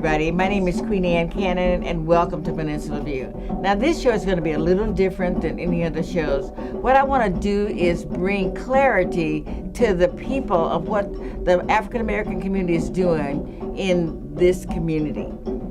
everybody. My name is Queen Anne Cannon, and welcome to Peninsula View. Now, this show is going to be a little different than any other shows. What I want to do is bring clarity to the people of what the African American community is doing in this community.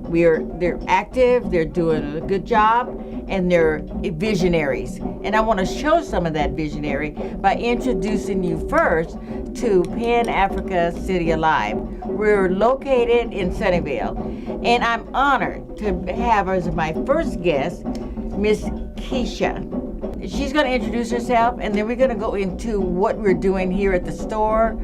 They're active, they're doing a good job, and they're visionaries. And I want to show some of that visionary by introducing you first to Pan Africa City Alive. We're located in Sunnyvale, and I'm honored to have as my first guest, Miss Keisha. She's going to introduce herself, and then we're going to go into what we're doing here at the store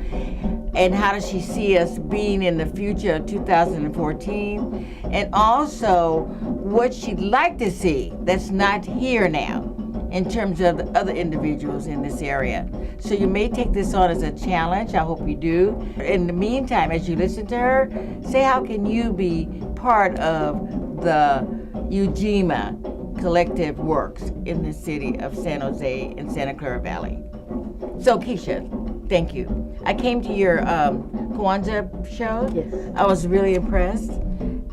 and how does she see us being in the future of 2014, and also what she'd like to see that's not here now in terms of the other individuals in this area. So you may take this on as a challenge. I hope you do. In the meantime, as you listen to her, say how can you be part of the UJIMA collective works in the city of San Jose and Santa Clara Valley. So Keisha, thank you. I came to your Kwanzaa show. Yes. I was really impressed.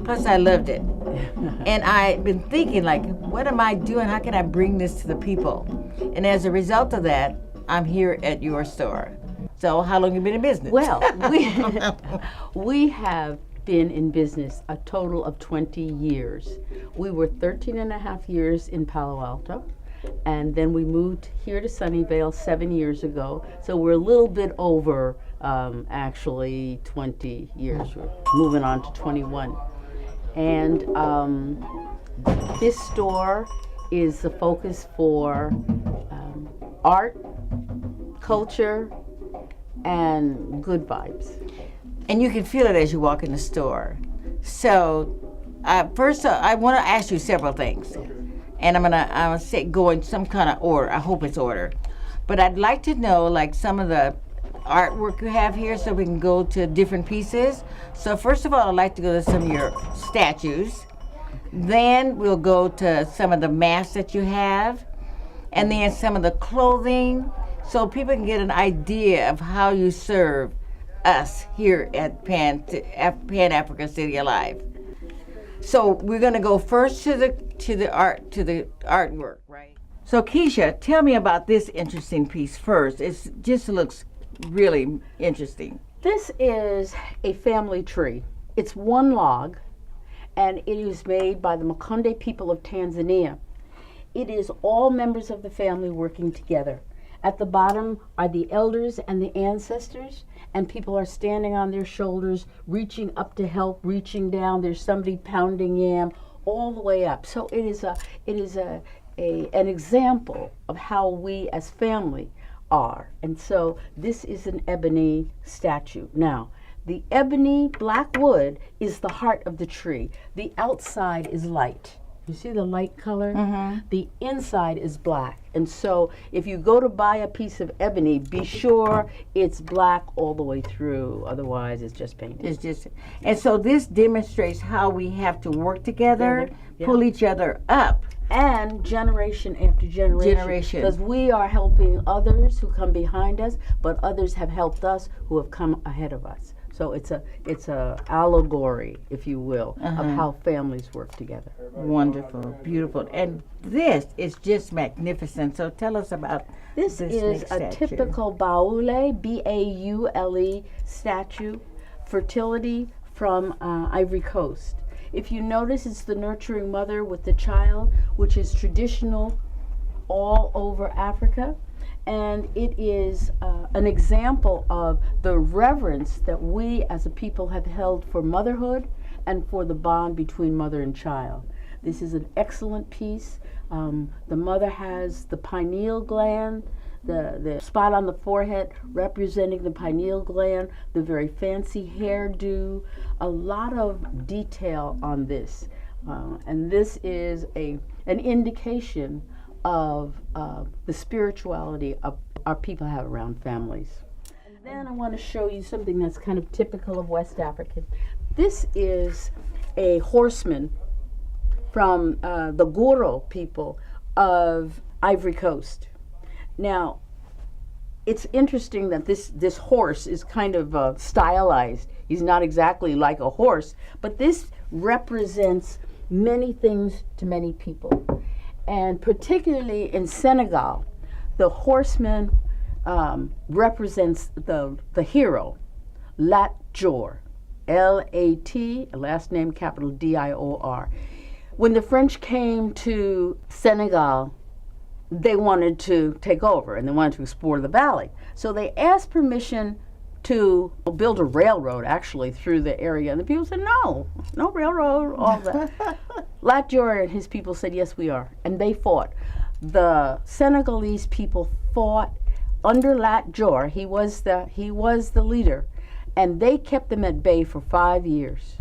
Plus, I loved it. And I've been thinking, like, what am I doing? How can I bring this to the people? And as a result of that, I'm here at your store. So how long have you been in business? Well, we have been in business a total of 20 years. We were 13 and a half years in Palo Alto, and then we moved here to Sunnyvale 7 years ago. So we're a little bit over, actually, 20 years. We're moving on to 21. And this store is the focus for art, culture, and good vibes. And you can feel it as you walk in the store. So first, I want to ask you several things. And I'm gonna say go in some kind of order. I hope it's order. But I'd like to know like some of the artwork you have here so we can go to different pieces. So first of all, I'd like to go to some of your statues. Then we'll go to some of the masks that you have, and then some of the clothing, so people can get an idea of how you serve us here at Pan Africa City Alive. So we're going to go first to the artwork, right? So Keisha, tell me about this interesting piece first. It just looks really interesting. This is a family tree. It's one log, and it is made by the Makonde people of Tanzania. It is all members of the family working together. At the bottom are the elders and the ancestors, and people are standing on their shoulders, reaching up to help, reaching down. There's somebody pounding yam all the way up. So it is an example of how we as family are. And so this is an ebony statue. Now, the ebony black wood is the heart of the tree. The outside is light. You see the light color? Mm-hmm. The inside is black. And so if you go to buy a piece of ebony, be sure it's black all the way through. Otherwise, it's just painted. It's just, and so this demonstrates how we have to work together, yeah, pull each other up. And generation after generation. Because we are helping others who come behind us, but others have helped us who have come ahead of us. So it's a allegory, if you will, of how families work together. Wonderful, beautiful, and this is just magnificent. So tell us about this. This is a typical Baule, B-A-U-L-E statue, fertility from Ivory Coast. If you notice, it's the nurturing mother with the child, which is traditional all over Africa. And it is an example of the reverence that we as a people have held for motherhood and for the bond between mother and child. This is an excellent piece. The mother has the pineal gland, the spot on the forehead representing the pineal gland, the very fancy hairdo, a lot of detail on this. And this is an indication of the spirituality of our people have around families. And then I want to show you something that's kind of typical of West African. This is a horseman from the Goro people of Ivory Coast. Now, it's interesting that this horse is kind of stylized. He's not exactly like a horse, but this represents many things to many people. And particularly in Senegal, the horseman represents the hero, Lat Dior, L-A-T, last name capital D-I-O-R. When the French came to Senegal, they wanted to take over and they wanted to explore the valley. So they asked permission to build a railroad actually through the area. And the people said, no railroad, all that. Lat Dior and his people said, yes, we are. And they fought. The Senegalese people fought under Lat Dior. He was the leader. And they kept them at bay for 5 years.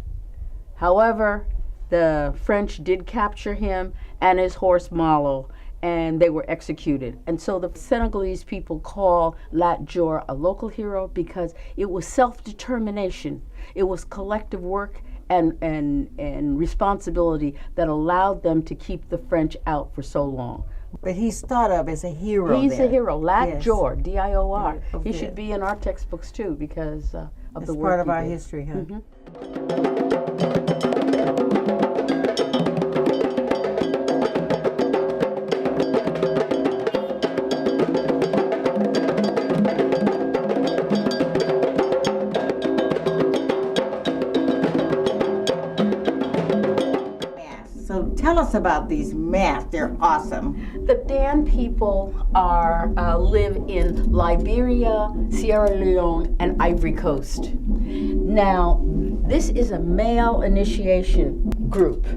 However, the French did capture him and his horse Malo, and they were executed. And so the Senegalese people call Lat Dior a local hero because it was self-determination. It was collective work and responsibility that allowed them to keep the French out for so long. But he's thought of as a hero. He's a hero. Lat Dior, D-I-O-R. Yeah, okay. He should be in our textbooks too because of That's the work part of he our did. history, huh? Mm-hmm. So tell us about these masks. They're awesome. The Dan people live in Liberia, Sierra Leone, and Ivory Coast. Now, this is a male initiation group.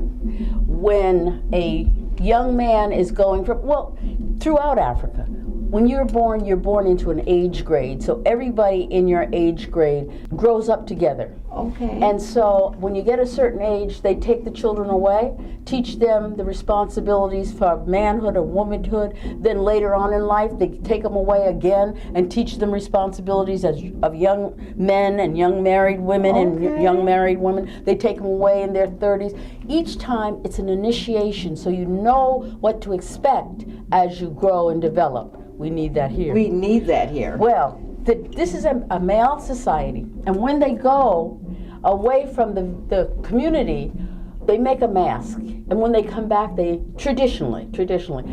When a young man is going throughout Africa, when you're born into an age grade, so everybody in your age grade grows up together. Okay. And so when you get a certain age, they take the children away, teach them the responsibilities for manhood and womanhood. Then later on in life, they take them away again and teach them responsibilities of young men and young married women and young married women. They take them away in their 30s. Each time, it's an initiation, so you know what to expect as you grow and develop. We need that here. We need that here. Well, this is a male society, and when they go away from the community, they make a mask, and when they come back, they traditionally,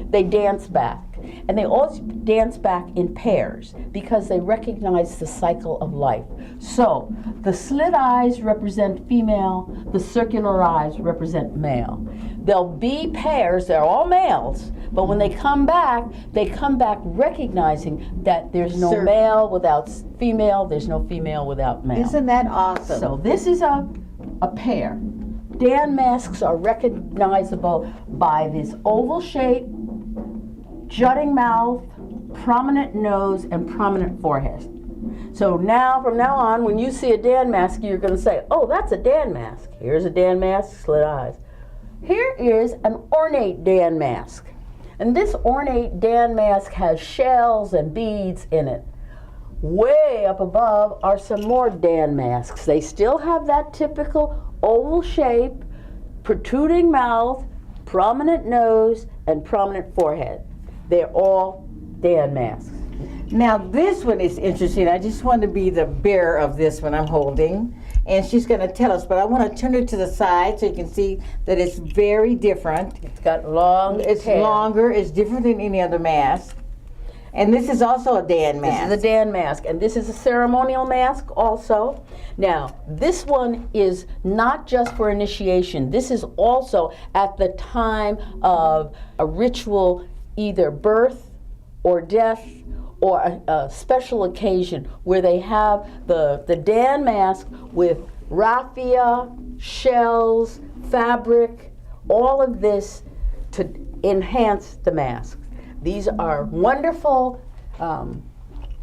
they dance back. And they always dance back in pairs because they recognize the cycle of life. So the slit eyes represent female, the circular eyes represent male. There'll be pairs, they're all males, but when they come back recognizing that there's no male without female, there's no female without male. Isn't that awesome? So this is a pair. Dan masks are recognizable by this oval shape, jutting mouth, prominent nose, and prominent forehead. So from now on, when you see a Dan mask, you're going to say, oh, that's a Dan mask. Here's a Dan mask, slit eyes. Here is an ornate Dan mask. And this ornate Dan mask has shells and beads in it. Way up above are some more Dan masks. They still have that typical oval shape, protruding mouth, prominent nose, and prominent forehead. They're all Dan masks. Now this one is interesting. I just want to be the bearer of this one I'm holding. And she's going to tell us, but I want to turn it to the side so you can see that it's very different. It's got long It's hair. longer, it's different than any other mask. And this is also a Dan mask. This is a Dan mask, and this is a ceremonial mask also. Now, this one is not just for initiation. This is also at the time of a ritual, either birth or death or a special occasion where they have the Dan mask with raffia, shells, fabric, all of this to enhance the mask. These are wonderful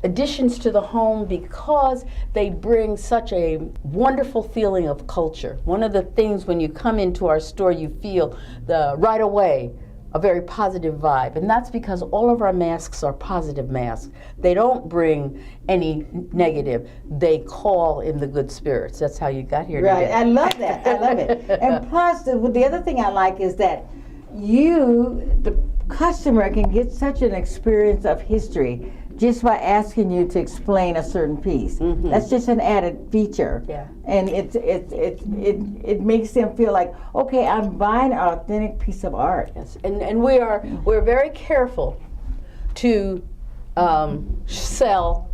additions to the home because they bring such a wonderful feeling of culture. One of the things when you come into our store, you feel right away a very positive vibe, and that's because all of our masks are positive masks. They don't bring any negative. They call in the good spirits. That's how you got here Right, today. I love that. I love it. And plus, the other thing I like is that the customer, can get such an experience of history just by asking you to explain a certain piece. That's just an added feature. Yeah. And it makes them feel like, okay, I'm buying an authentic piece of art. Yes. And we're very careful to sell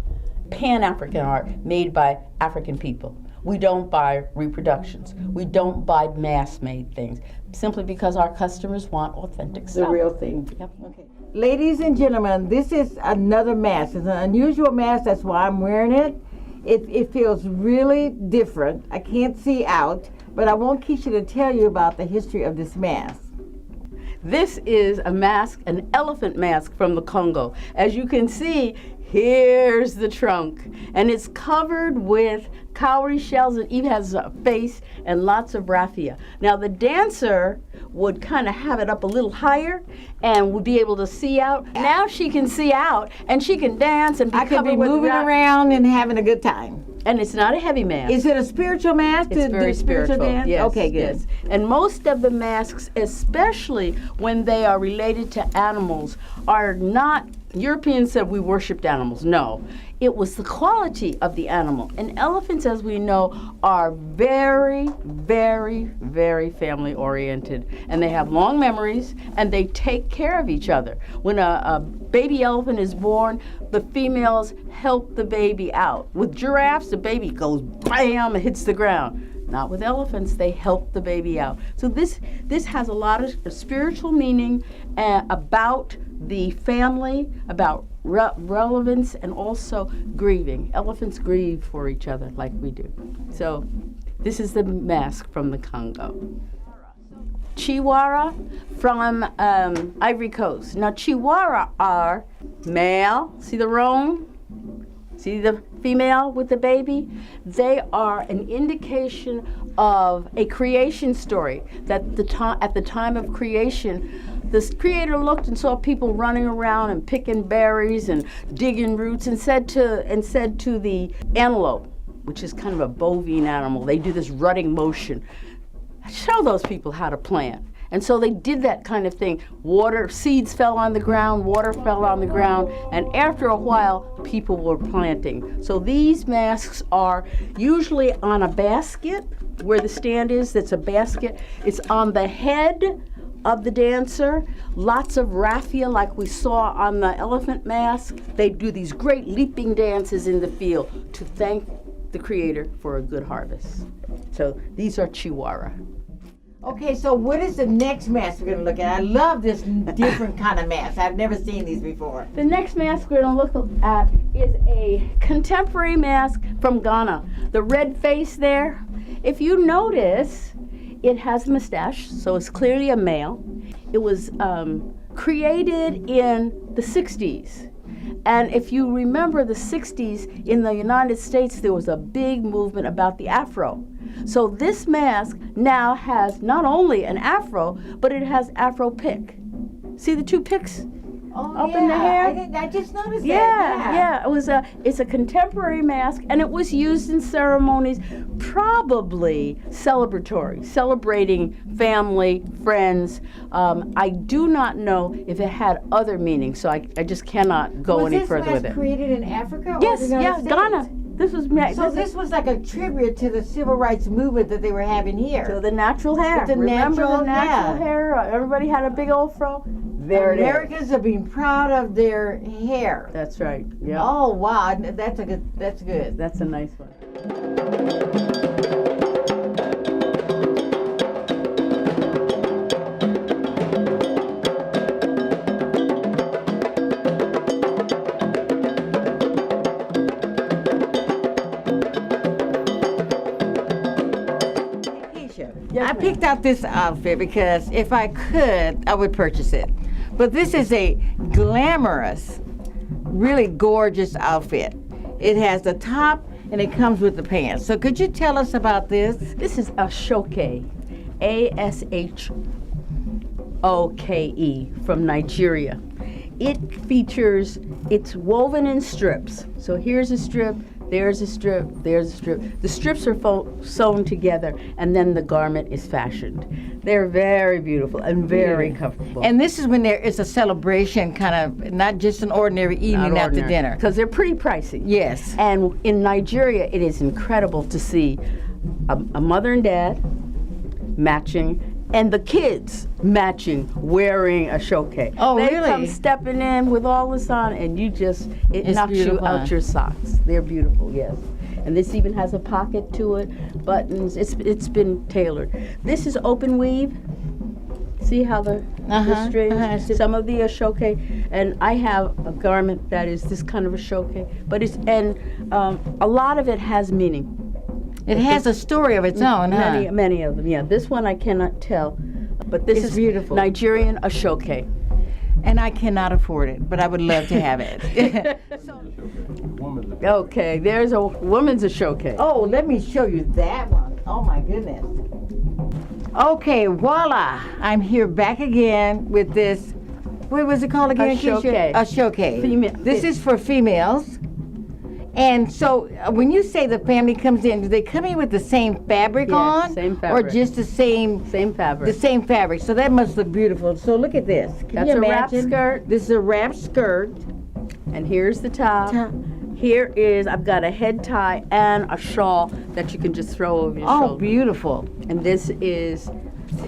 Pan-African art made by African people. We don't buy reproductions. We don't buy mass-made things, simply because our customers want authentic stuff. The real thing. Yep. Okay. Ladies and gentlemen, this is another mask. It's an unusual mask, that's why I'm wearing it. It feels really different. I can't see out, but I want Keisha to tell you about the history of this mask. This is a mask, an elephant mask from the Congo. As you can see, here's the trunk, and it's covered with cowrie shells. It even has a face and lots of raffia. Now the dancer would kind of have it up a little higher and would be able to see out. Now she can see out and she can dance and be I could covered be with moving around and having a good time. And it's not a heavy mask. Is it a spiritual mask? It's very spiritual. Dance? Yes, okay, good. yes. And most of the masks, especially when they are related to animals, are not. Europeans said we worshipped animals. No, it was the quality of the animal. And elephants, as we know, are very, very, very family oriented. And they have long memories and they take care of each other. When a baby elephant is born, the females help the baby out. With giraffes, the baby goes bam, and hits the ground. Not with elephants, they help the baby out. So this has a lot of spiritual meaning about the family, about relevance, and also grieving. Elephants grieve for each other like we do. So this is the mask from the Congo. Chihuahua from Ivory Coast. Now Chihuahua are male, see the roan? See the female with the baby? They are an indication of a creation story, that at the time of creation, the creator looked and saw people running around and picking berries and digging roots, and said to the antelope, which is kind of a bovine animal, they do this rutting motion, show those people how to plant. And so they did that kind of thing. Seeds fell on the ground, water fell on the ground, and after a while, people were planting. So these masks are usually on a basket, where the stand is, that's a basket. It's on the head of the dancer. Lots of raffia, like we saw on the elephant mask. They do these great leaping dances in the field to thank the creator for a good harvest. So these are Chihuahua. Okay, so what is the next mask we're going to look at? I love this different kind of mask. I've never seen these before. The next mask we're going to look at is a contemporary mask from Ghana. The red face there, if you notice, it has a mustache, so it's clearly a male. It was created in the 60s. And if you remember the 60s, in the United States, there was a big movement about the Afro. So this mask now has not only an Afro, but it has Afro pick. See the two picks up in the hair? I just noticed that. Yeah. It's a contemporary mask, and it was used in ceremonies, probably celebratory, celebrating family, friends. I do not know if it had other meanings, so I just cannot go any further with it. Was this mask created in Africa? Yes, or the United States? Ghana. This was like a tribute to the civil rights movement that they were having here. So the natural hair. Remember the natural hair? Everybody had a big old fro. There it is. Americans are being proud of their hair. That's right. Yeah. Oh wow, that's good. That's a nice one. I picked out this outfit because if I could, I would purchase it. But this is a glamorous, really gorgeous outfit. It has the top and it comes with the pants. So could you tell us about this? This is a shoke, A-S-H-O-K-E, from Nigeria. It features, it's woven in strips. So here's a strip, There's a strip, there's a strip. The strips are sewn together, and then the garment is fashioned. They're very beautiful and very comfortable. And this is when there is a celebration, kind of, not just an ordinary evening after dinner. Because they're pretty pricey. Yes. And in Nigeria, it is incredible to see a mother and dad matching, and the kids matching, wearing a showcase. Oh, they really? come stepping in with all this on, and it knocks beautiful, you out your socks. They're beautiful, yes. And this even has a pocket to it, buttons. It's been tailored. This is open weave. See how the strings, some of the showcase, and I have a garment that is this kind of a showcase, but a lot of it has meaning. It has a story of its own, huh? Many of them, yeah. This one I cannot tell, but this is beautiful. Nigerian ashoke. And I cannot afford it, but I would love to have it. Okay, there's a woman's ashoke. Oh, let me show you that one. Oh my goodness. Okay, voila. I'm here back again with this. What was it called again? Ashoke. Ashoke. This is for females. And so, when you say the family comes in, do they come in with the same fabric on? Same fabric. Or just the same fabric? The same fabric. So that must look beautiful. So look at this. That's a wrap skirt. This is a wrap skirt. And here's the top. Here is, I've got a head tie and a shawl that you can just throw over your shoulder. Oh, beautiful. And this is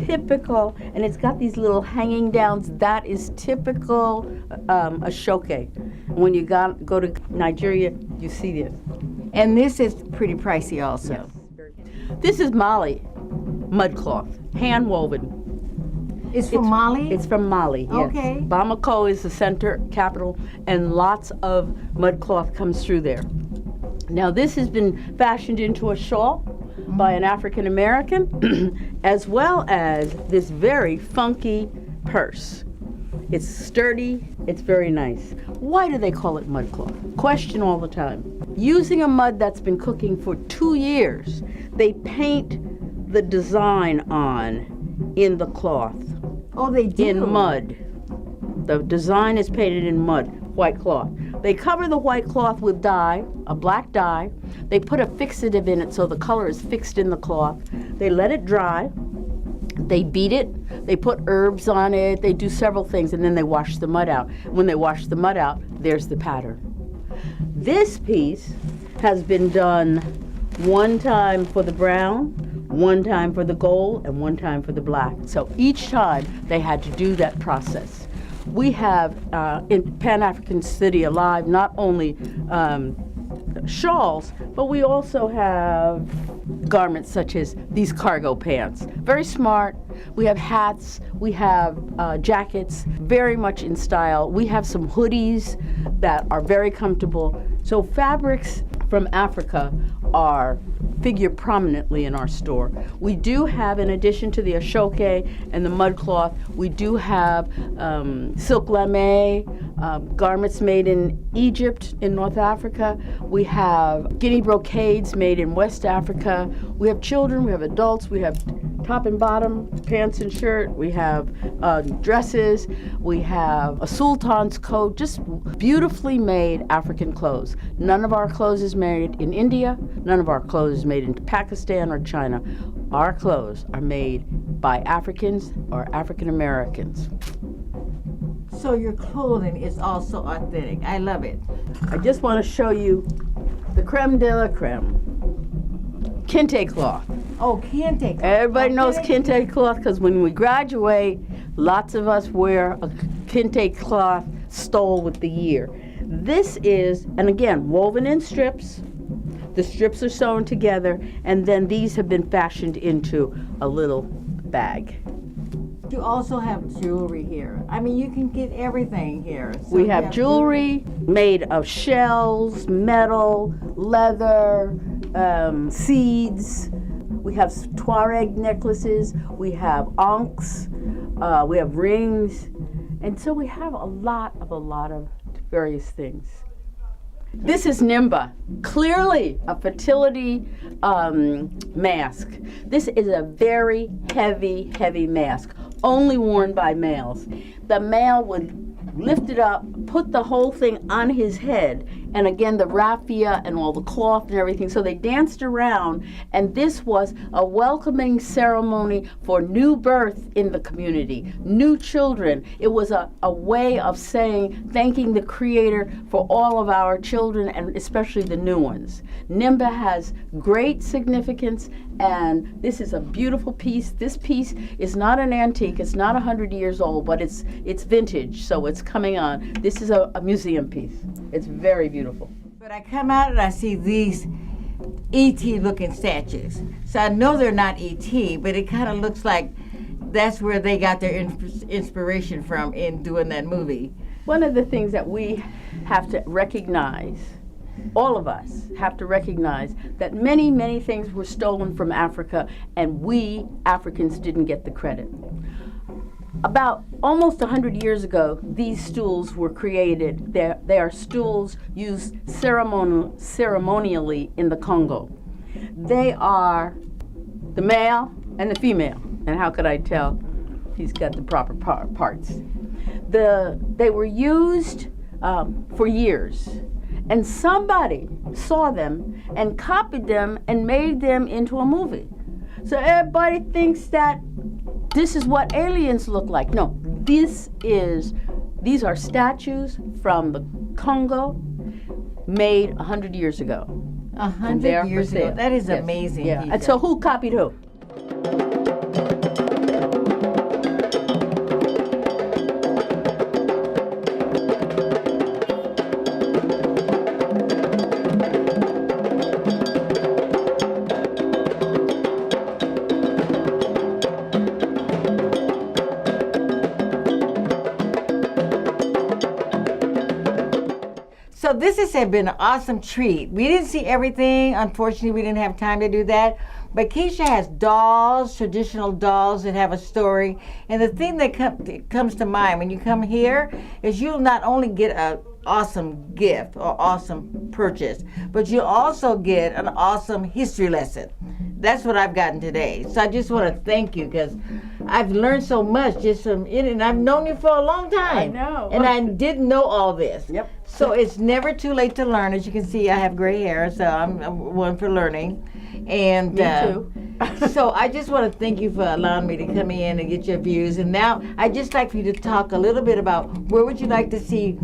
typical, and it's got these little hanging downs. That is typical ashoke. When you go to Nigeria, you see this. And this is pretty pricey also. Yes. This is Mali mud cloth, hand woven. It's from Mali? It's from Mali, yes. Okay. Bamako is the center capital, and lots of mud cloth comes through there. Now this has been fashioned into a shawl by an African American, as well as this very funky purse. It's sturdy, it's very nice. Why do they call it mud cloth? Question all the time. Using a mud that's been cooking for 2 years, they paint the design on in the cloth. Oh, they do? In mud. The design is painted in mud, white cloth. They cover the white cloth with dye, a black dye. They put a fixative in it so the color is fixed in the cloth. They let it dry. They beat it. They put herbs on it. They do several things, and then they wash the mud out. When they wash the mud out, there's the pattern. This piece has been done one time for the brown, one time for the gold, and one time for the black. So each time they had to do that process. We have in Pan-African City Alive not only shawls, but we also have garments such as these cargo pants. Very smart. We have hats. We have jackets, very much in style. We have some hoodies that are very comfortable. So fabrics from Africa figure prominently in our store. We do have, in addition to the ashoke and the mud cloth, we do have silk lame, garments made in Egypt, in North Africa. We have Guinea brocades made in West Africa. We have children, we have adults, we have top and bottom, pants and shirt, we have dresses, we have a sultan's coat, just beautifully made African clothes. None of our clothes is made in India, none of our clothes is made in Pakistan or China. Our clothes are made by Africans or African Americans. So your clothing is also authentic. I love it. I just want to show you the creme de la creme. Kente cloth. Oh, kente cloth. Everybody knows kente cloth because when we graduate, lots of us wear a kente cloth stole with the year. This is, and again, woven in strips. The strips are sewn together, and then these have been fashioned into a little bag. You also have jewelry here. I mean, you can get everything here. So we have jewelry made of shells, metal, leather, seeds. We have Tuareg necklaces. We have ankhs. We have rings. And so we have a lot of various things. This is Nimba, clearly a fertility mask. This is a very heavy mask, only worn by males. The male would lift it up, put the whole thing on his head, and again the raffia and all the cloth and everything. So they danced around, and this was a welcoming ceremony for new birth in the community, new children. It was a way of saying, thanking the Creator for all of our children, and especially the new ones. Nimba has great significance, and this is a beautiful piece. This piece is not an antique, it's not 100 years old, but it's vintage, so it's coming on. This is a museum piece. It's very beautiful. But I come out and I see these E.T. looking statues. So I know they're not E.T., but it kind of looks like that's where they got their inspiration from in doing that movie. One of the things that we have to recognize, all of us have to recognize, that many, many things were stolen from Africa, and we Africans didn't get the credit. About almost 100 years ago, these stools were created. They are stools used ceremonially in the Congo. They are the male and the female. And how could I tell? He's got the proper parts. They were used for years. And somebody saw them and copied them and made them into a movie. So everybody thinks that this is what aliens look like. No, these are statues from the Congo made 100 years ago. 100 years ago. That is amazing. Yeah. And so who copied who? So this has been an awesome treat. We didn't see everything. Unfortunately, we didn't have time to do that. But Keisha has dolls, traditional dolls that have a story. And the thing that comes to mind when you come here is you'll not only get an awesome gift or awesome purchase, but you'll also get an awesome history lesson. That's what I've gotten today. So I just want to thank you, because I've learned so much just from it, and I've known you for a long time. I know. And I didn't know all this. Yep. So it's never too late to learn. As you can see, I have gray hair, so I'm one for learning. And me too. So I just want to thank you for allowing me to come in and get your views. And now I'd just like for you to talk a little bit about where would you like to see,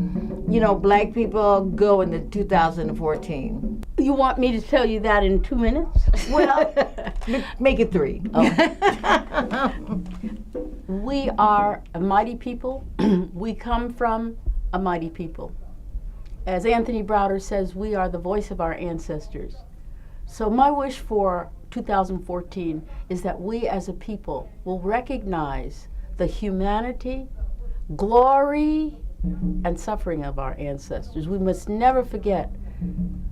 Black people go in the 2014. You want me to tell you that in 2 minutes? Well, make it 3. Oh. We are a mighty people. We come from a mighty people. As Anthony Browder says, we are the voice of our ancestors. So my wish for 2014 is that we as a people will recognize the humanity, glory, and suffering of our ancestors. We must never forget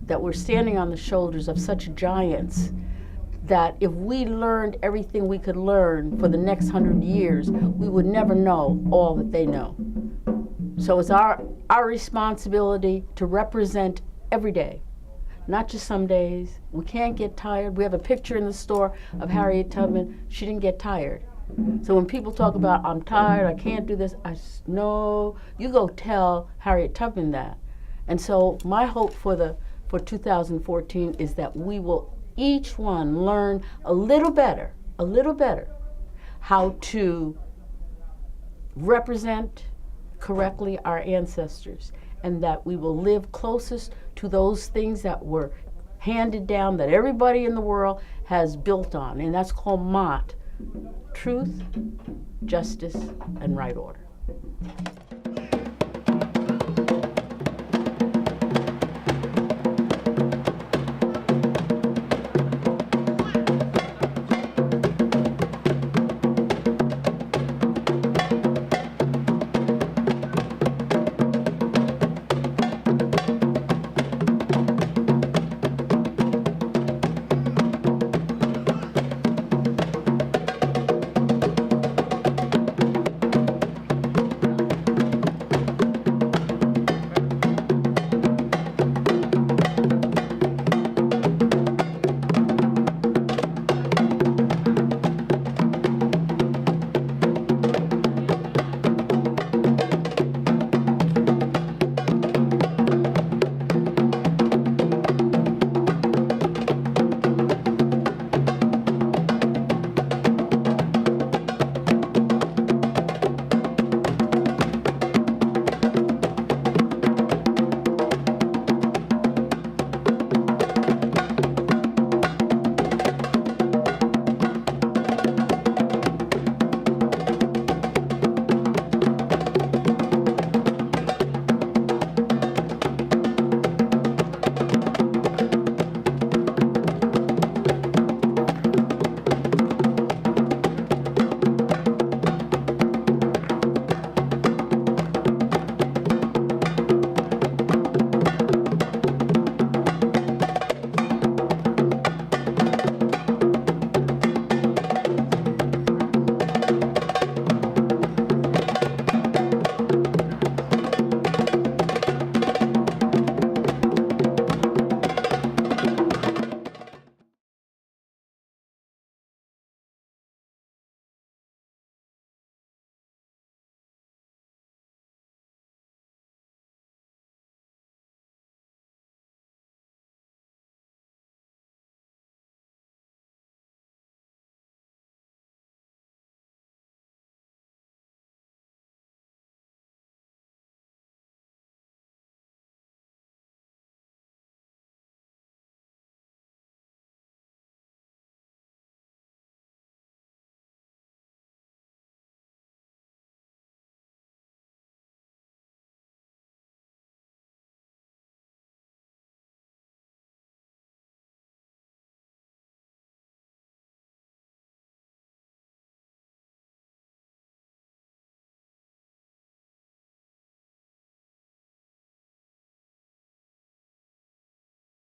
that we're standing on the shoulders of such giants that if we learned everything we could learn for the next 100 years, we would never know all that they know. So it's our responsibility to represent every day, not just some days. We can't get tired. We have a picture in the store of Harriet Tubman. She didn't get tired. So when people talk about, I'm tired, I can't do this, no, you go tell Harriet Tubman that. And so my hope for 2014 is that we will each one learn a little better, how to represent correctly our ancestors, and that we will live closest to those things that were handed down, that everybody in the world has built on, and that's called Mott: truth, justice, and right order.